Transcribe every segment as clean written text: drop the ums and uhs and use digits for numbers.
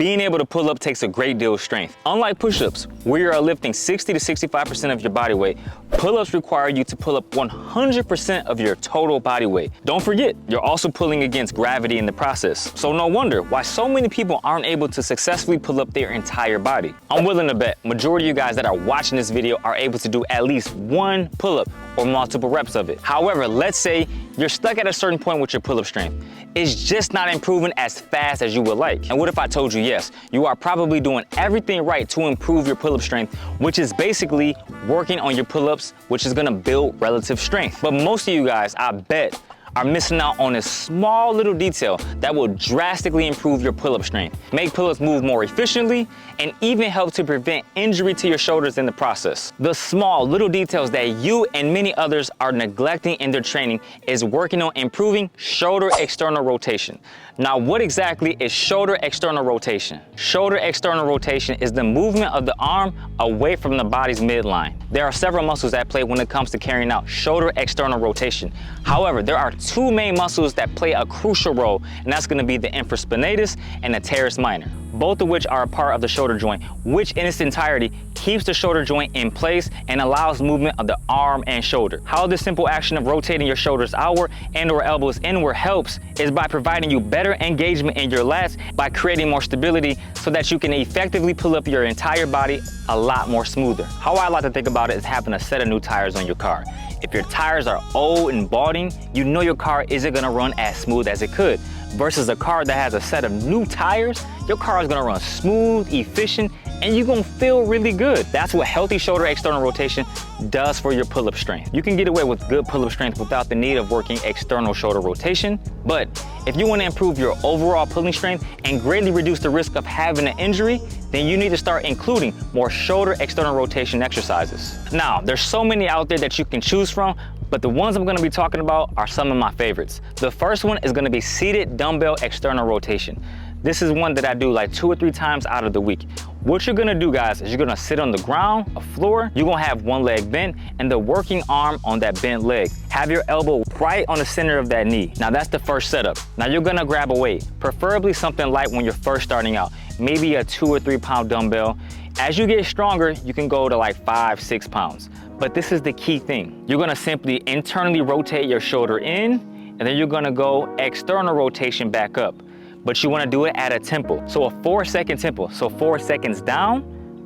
Being able to pull up takes a great deal of strength. Unlike push-ups, where you are lifting 60 to 65% of your body weight, pull-ups require you to pull up 100% of your total body weight. Don't forget, you're also pulling against gravity in the process. So no wonder why so many people aren't able to successfully pull up their entire body. I'm willing to bet majority of you guys that are watching this video are able to do at least one pull-up or multiple reps of it. However, let's say you're stuck at a certain point with your pull-up strength. It's just not improving as fast as you would like. And what if I told you, yes, you are probably doing everything right to improve your pull-up strength, which is basically working on your pull-ups, which is gonna build relative strength. But most of you guys, I bet, are missing out on a small little detail that will drastically improve your pull-up strength, make pull-ups move more efficiently, and even help to prevent injury to your shoulders in the process. The small little details that you and many others are neglecting in their training is working on improving shoulder external rotation. Now, what exactly is shoulder external rotation? Shoulder external rotation is the movement of the arm away from the body's midline. There are several muscles at play when it comes to carrying out shoulder external rotation. However, there are two main muscles that play a crucial role, and that's gonna be the infraspinatus and the teres minor, both of which are a part of the shoulder joint, which in its entirety keeps the shoulder joint in place and allows movement of the arm and shoulder. How this simple action of rotating your shoulders outward and or elbows inward helps is by providing you better engagement in your lats by creating more stability so that you can effectively pull up your entire body a lot more smoother. How I like to think about it is having a set of new tires on your car. If your tires are old and balding, you know your car isn't gonna run as smooth as it could. Versus a car that has a set of new tires, your car is gonna run smooth, efficient, and you're gonna feel really good. That's what healthy shoulder external rotation does for your pull-up strength. You can get away with good pull-up strength without the need of working external shoulder rotation, but if you wanna improve your overall pulling strength and greatly reduce the risk of having an injury, then you need to start including more shoulder external rotation exercises. Now, there's so many out there that you can choose from, but the ones I'm gonna be talking about are some of my favorites. The first one is gonna be seated dumbbell external rotation. This is one that I do like 2 or 3 times out of the week. What you're gonna do, guys, is you're gonna sit on the ground, a floor, you're gonna have one leg bent and the working arm on that bent leg. Have your elbow right on the center of that knee. Now that's the first setup. Now you're gonna grab a weight, preferably something light when you're first starting out, maybe a 2 or 3 pound dumbbell. As you get stronger, you can go to like 5, 6 pounds. But this is the key thing. You're gonna simply internally rotate your shoulder in, and then you're gonna go external rotation back up. But you wanna do it at a tempo. So a 4-second tempo. So 4 seconds down,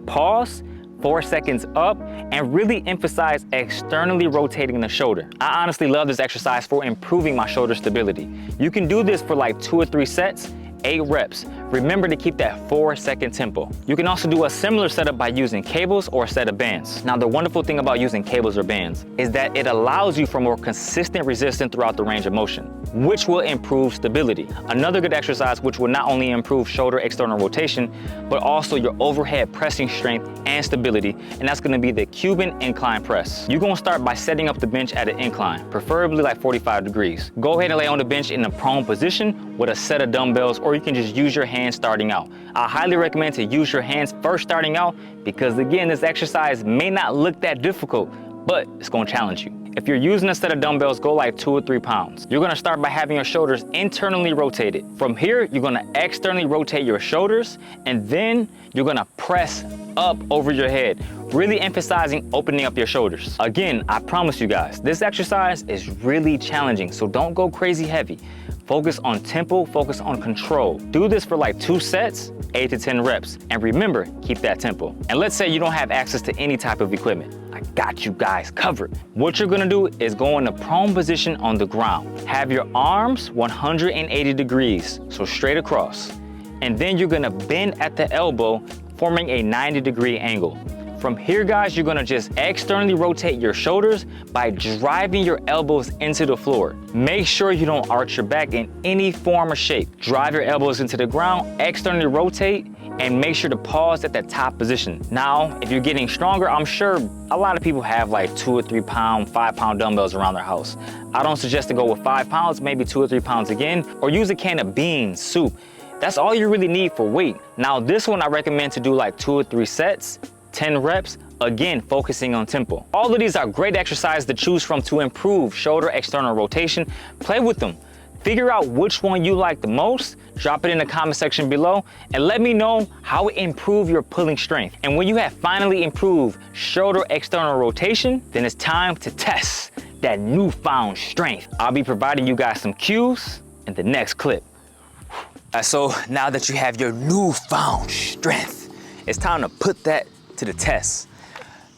pause, 4 seconds up, and really emphasize externally rotating the shoulder. I honestly love this exercise for improving my shoulder stability. You can do this for like 2 or 3 sets, 8 reps. Remember to keep that 4-second tempo. You can also do a similar setup by using cables or a set of bands. Now, the wonderful thing about using cables or bands is that it allows you for more consistent resistance throughout the range of motion, which will improve stability. Another good exercise which will not only improve shoulder external rotation, but also your overhead pressing strength and stability, and that's gonna be the Cuban incline press. You're gonna start by setting up the bench at an incline, preferably like 45 degrees. Go ahead and lay on the bench in a prone position with a set of dumbbells, or you can just use your hands starting out. I highly recommend to use your hands first starting out because again, this exercise may not look that difficult, but it's gonna challenge you. If you're using a set of dumbbells, go like 2 or 3 pounds. You're gonna start by having your shoulders internally rotated. From here, you're gonna externally rotate your shoulders, and then you're gonna press up over your head, really emphasizing opening up your shoulders. Again, I promise you guys, this exercise is really challenging, so don't go crazy heavy. Focus on tempo, focus on control. Do this for like 2 sets, 8 to 10 reps. And remember, keep that tempo. And let's say you don't have access to any type of equipment. I got you guys covered. What you're gonna do is go in a prone position on the ground. Have your arms 180 degrees, so straight across. And then you're gonna bend at the elbow, forming a 90-degree angle. From here, guys, you're gonna just externally rotate your shoulders by driving your elbows into the floor. Make sure you don't arch your back in any form or shape. Drive your elbows into the ground, externally rotate, and make sure to pause at the top position. Now, if you're getting stronger, I'm sure a lot of people have like 2 or 3 pound, 5 pound dumbbells around their house. I don't suggest to go with 5 pounds, maybe 2 or 3 pounds again, or use a can of beans, soup. That's all you really need for weight. Now, this one I recommend to do like 2 or 3 sets, 10 reps, again, focusing on tempo. All of these are great exercises to choose from to improve shoulder external rotation. Play with them. Figure out which one you like the most, drop it in the comment section below, and let me know how it improved your pulling strength. And when you have finally improved shoulder external rotation, then it's time to test that newfound strength. I'll be providing you guys some cues in the next clip. So now that you have your newfound strength, it's time to put that to the test.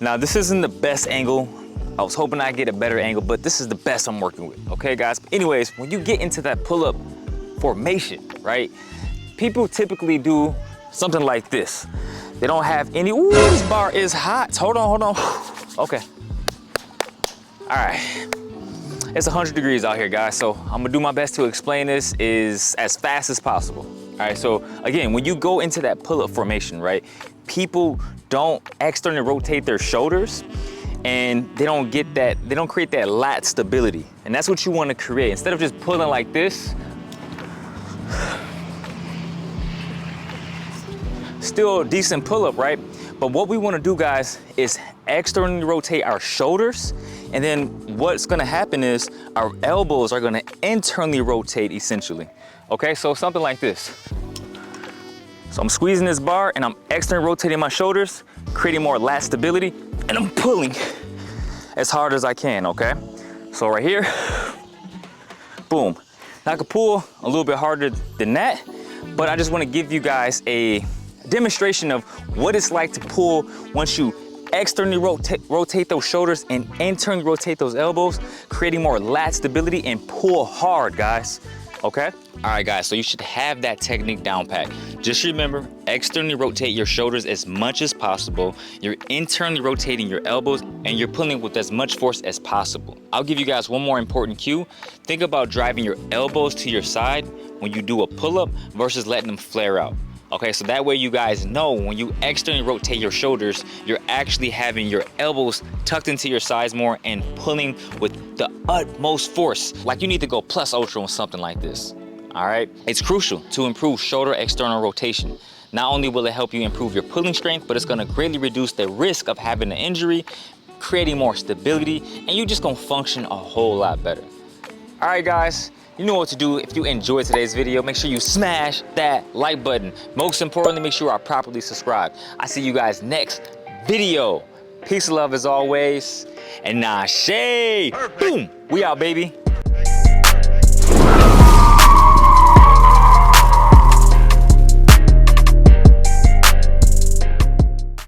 Now this isn't the best angle. I was hoping I'd get a better angle, but this is the best I'm working with, okay guys? Anyways, when you get into that pull-up formation, right? People typically do something like this. They don't have any, ooh, this bar is hot. Hold on. Okay. All right. It's 100 degrees out here, guys, so I'm gonna do my best to explain this as fast as possible. All right, so again, when you go into that pull-up formation, right, people don't externally rotate their shoulders and they don't create that lat stability. And that's what you wanna create. Instead of just pulling like this, still a decent pull-up, right? But what we wanna do, guys, is externally rotate our shoulders, and then what's gonna happen is our elbows are gonna internally rotate, essentially. Okay, so something like this. So I'm squeezing this bar and I'm externally rotating my shoulders, creating more lat stability, and I'm pulling as hard as I can, okay? So right here, boom. Now I can pull a little bit harder than that, but I just wanna give you guys a demonstration of what it's like to pull once you externally rotate those shoulders and internally rotate those elbows, creating more lat stability and pull hard, guys, okay? All right, guys, so you should have that technique down pat. Just remember, externally rotate your shoulders as much as possible. You're internally rotating your elbows and you're pulling with as much force as possible. I'll give you guys one more important cue. Think about driving your elbows to your side when you do a pull-up versus letting them flare out. Okay, so that way you guys know when you externally rotate your shoulders, you're actually having your elbows tucked into your sides more and pulling with the utmost force. Like you need to go plus ultra on something like this, all right? It's crucial to improve shoulder external rotation. Not only will it help you improve your pulling strength, but it's gonna greatly reduce the risk of having an injury, creating more stability, and you're just gonna function a whole lot better. All right, guys. You know what to do. If you enjoyed today's video, make sure you smash that like button. Most importantly, make sure you are properly subscribed. I see you guys next video. Peace and love as always. And nah, shade. Boom. We out, baby.